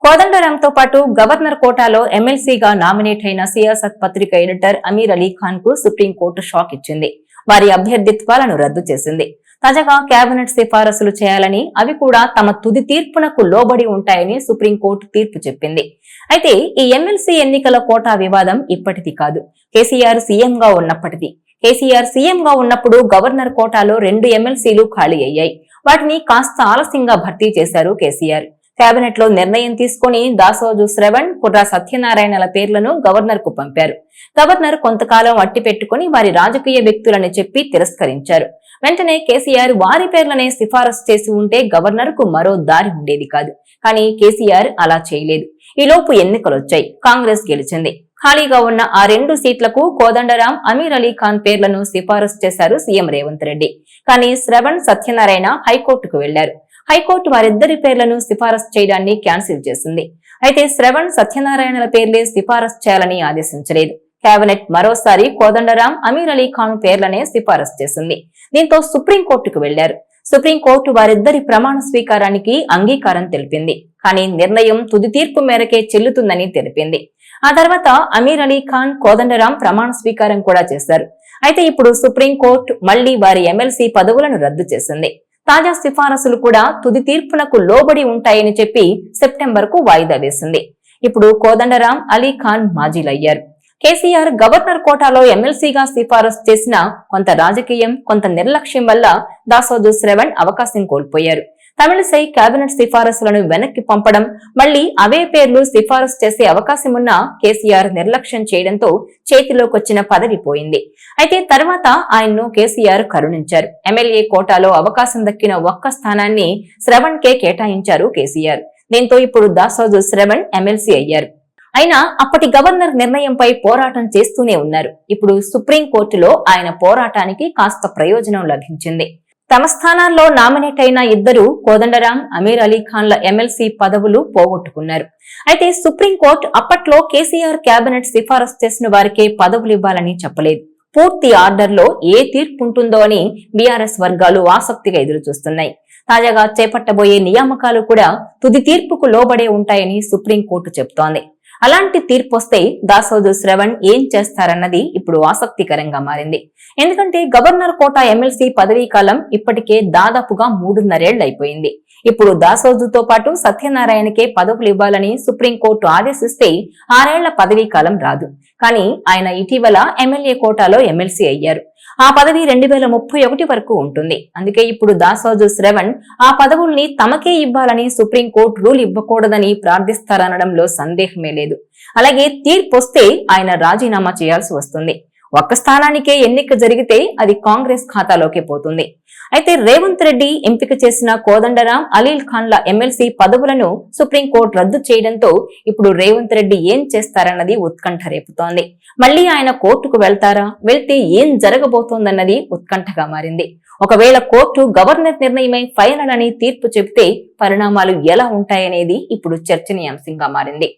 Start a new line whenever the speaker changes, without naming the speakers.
కోదండరాంతో పాటు గవర్నర్ కోటాలో ఎమ్మెల్సీగా నామినేట్ అయిన సియాసత్ పత్రిక ఎడిటర్ అమీర్ అలీ ఖాన్ కు సుప్రీంకోర్టు షాక్ ఇచ్చింది. వారి అభ్యర్థిత్వాలను రద్దు చేసింది. తాజాగా కేబినెట్ సిఫారసులు చేయాలని, అవి కూడా తమ తుది తీర్పునకు లోబడి ఉంటాయని సుప్రీంకోర్టు తీర్పు చెప్పింది. అయితే ఈ ఎమ్మెల్సీ ఎన్నికల కోటా వివాదం ఇప్పటిది కాదు, కేసీఆర్ సీఎంగా ఉన్నప్పటిది. కేసీఆర్ సీఎంగా ఉన్నప్పుడు గవర్నర్ కోటాలో 2 ఎమ్మెల్సీలు ఖాళీ అయ్యాయి. వాటిని కాస్త ఆలస్యంగా భర్తీ చేశారు కేసీఆర్. కేబినెట్ లో నిర్ణయం తీసుకుని దాసోజు శ్రవణ్, కుర్రా సత్యనారాయణల పేర్లను గవర్నర్ కు పంపారు. గవర్నర్ కొంతకాలం అట్టి పెట్టుకుని వారి రాజకీయ వ్యక్తులని చెప్పి తిరస్కరించారు. వెంటనే కేసీఆర్ వారి పేర్లనే సిఫారసు చేసి ఉంటే గవర్నర్ కు మరో దారి ఉండేది కాదు. కానీ కేసీఆర్ అలా చేయలేదు. ఈలోపు ఎన్నికలొచ్చాయి. కాంగ్రెస్ గెలిచింది. ఖాళీగా ఉన్న ఆ 2 సీట్లకు కోదండరాం, అమీర్ అలీ ఖాన్ పేర్లను సిఫారసు చేశారు సీఎం రేవంత్ రెడ్డి. కానీ శ్రవణ్, సత్యనారాయణ హైకోర్టుకు వెళ్లారు. హైకోర్టు వారిద్దరి పేర్లను సిఫారసు చేయడాన్ని క్యాన్సిల్ చేసింది. అయితే శ్రవణ్, సత్యనారాయణల పేర్లే సిఫారసు చేయాలని ఆదేశించలేదు. కేబినెట్ మరోసారి కోదండరాం, అమీర్ అలీ ఖాన్ పేర్లనే సిఫారసు చేసింది. దీంతో సుప్రీంకోర్టుకు వెళ్లారు. సుప్రీంకోర్టు వారిద్దరి ప్రమాణ స్వీకారానికి అంగీకారం తెలిపింది. కానీ నిర్ణయం తుది తీర్పు మేరకే చెల్లుతుందని తెలిపింది. ఆ తర్వాత అమీర్ అలీ ఖాన్, కోదండరాం ప్రమాణ స్వీకారం కూడా చేశారు. అయితే ఇప్పుడు సుప్రీంకోర్టు మళ్లీ వారి ఎమ్మెల్సీ పదవులను రద్దు చేసింది. తాజా సిఫారసులు కూడా తుది తీర్పునకు లోబడి ఉంటాయని చెప్పి సెప్టెంబర్ కు వాయిదా వేసింది. ఇప్పుడు కోదండరాం, అలీ ఖాన్ మాజీలయ్యారు. కేసీఆర్ గవర్నర్ కోటాలో ఎమ్మెల్సీగా సిఫారసు చేసిన కొంత రాజకీయం, కొంత నిర్లక్ష్యం వల్ల దాసోజు శ్రవణ్ అవకాశం కోల్పోయారు. తమిళసై కేబినెట్ సిఫారసులను వెనక్కి పంపడం, మళ్లీ అవే పేర్లు సిఫారసు చేసే అవకాశం ఉన్నా కేసీఆర్ నిర్లక్ష్యం చేయడంతో చేతిలోకొచ్చిన పదవి పోయింది. అయితే తర్వాత ఆయన్ను కేసీఆర్ కరుణించారు. ఎమ్మెల్యే కోటాలో అవకాశం దక్కిన ఒక్క స్థానాన్ని శ్రవణ్ కే కేటాయించారు కేసీఆర్. దీంతో ఇప్పుడు దాసోజు శ్రవణ్ ఎమ్మెల్సీ అయ్యారు. అయినా అప్పటి గవర్నర్ నిర్ణయంపై పోరాటం చేస్తూనే ఉన్నారు. ఇప్పుడు సుప్రీంకోర్టులో ఆయన పోరాటానికి కాస్త ప్రయోజనం లభించింది. తమ స్థానాల్లో నామినేట్ అయిన ఇద్దరు కోదండరాం, అమీర్ అలీ ఖాన్ల ఎమ్మెల్సీ పదవులు పోగొట్టుకున్నారు. అయితే సుప్రీంకోర్టు అప్పట్లో కేసీఆర్ కేబినెట్ సిఫారసు చేసిన వారికే పదవులు ఇవ్వాలని చెప్పలేదు. పూర్తి ఆర్డర్లో ఏ తీర్పు ఉంటుందో అని బీఆర్ఎస్ వర్గాలు ఆసక్తిగా ఎదురుచూస్తున్నాయి. తాజాగా చేపట్టబోయే నియామకాలు కూడా తుది తీర్పుకు లోబడే ఉంటాయని సుప్రీంకోర్టు చెబుతోంది. అలాంటి తీర్పు వస్తే దాసోజు శ్రవణ్ ఏం చేస్తారన్నది ఇప్పుడు ఆసక్తికరంగా మారింది. ఎందుకంటే గవర్నర్ కోటా ఎమ్మెల్సీ పదవీ కాలం ఇప్పటికే దాదాపుగా 3.5 ఏళ్లు అయిపోయింది. ఇప్పుడు దాసోజుతో పాటు సత్యనారాయణకే పదవులు ఇవ్వాలని సుప్రీంకోర్టు ఆదేశిస్తే 6 ఏళ్ల పదవీ కాలం రాదు. కానీ ఆయన ఇటీవల ఎమ్మెల్యే కోటాలో ఎమ్మెల్సీ అయ్యారు. ఆ పదవి 2031 వరకు ఉంటుంది. అందుకే ఇప్పుడు దాసోజు శ్రవణ్ ఆ పదవుల్ని తమకే ఇవ్వాలని సుప్రీంకోర్టు రూల్ ఇవ్వకూడదని ప్రార్థిస్తారనడంలో సందేహమే లేదు. అలాగే తీర్పు వస్తే ఆయన రాజీనామా చేయాల్సి వస్తుంది. ఒక్క స్థానానికే ఎన్నిక జరిగితే అది కాంగ్రెస్ ఖాతాలోకి పోతుంది. అయితే రేవంత్ రెడ్డి ఎంపిక చేసిన కోదండరాం, అలీ ఖాన్ల ఎమ్మెల్సీ పదవులను సుప్రీంకోర్టు రద్దు చేయడంతో ఇప్పుడు రేవంత్ రెడ్డి ఏం చేస్తారన్నది ఉత్కంఠ రేపుతోంది. మళ్లీ ఆయన కోర్టుకు వెళ్తారా, వెళ్తే ఏం జరగబోతోందన్నది ఉత్కంఠగా మారింది. ఒకవేళ కోర్టు గవర్నర్ నిర్ణయమై ఫైనల్ అని తీర్పు చెబితే పరిణామాలు ఎలా ఉంటాయనేది ఇప్పుడు చర్చనీయాంశంగా మారింది.